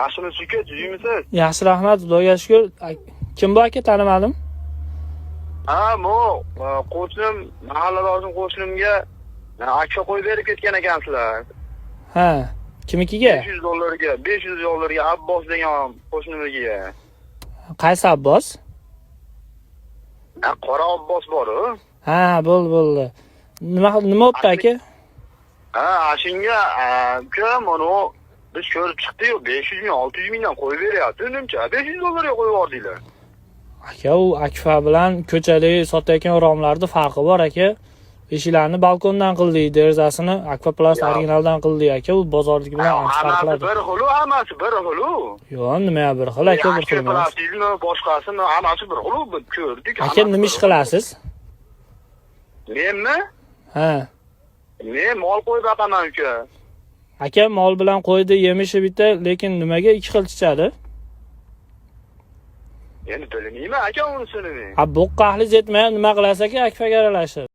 Yaxshimisiz uka, tuzimisiz? Yaxshi, rahmat, Xudoga shukr. Kim bu aka, tanimadim? Ha, bu qo'shnim, mahalladoshim qo'shnimga akfa qo'yib berib ketgan ekansizlar. Ha, kimnikiga? $500 Abbos degan qo'shnimiga. Qaysi Abbos? Qora Abbos bor-ku. Ha, bo'ldi. Nima bo'pti aka? Ha, shunga uka, mana biz ko'rib chiqdik-yu, 500 ming, 600 mingdan qo'yib beryapti. Nimcha $500 qo'yib yubordinglar. Aka, u akfa bilan ko'chada sotayotgan romlarning farqi bor aka. Eshiklarni balkondan qildik, derazasini Akfa Plus originaldan qildik aka. U bozordagi bilan ancha farqladi. Hammasi bir xil. Yo'q, nima bir xil aka, bir xil emas. Plastikni boshqasini hammasi bir xil, ko'rdik. Aka, nima ish qilasiz? Menmi? Ha. Men mol qo'yib boqaman uka. Aka, mol bilan qo'ydi, yemishi bitta, lekin nimaga ikki xil chiqadi? Endi bilmayman aka unisini men. Bu qahli yetmay nima qilasiz aka, akfaga aralashib?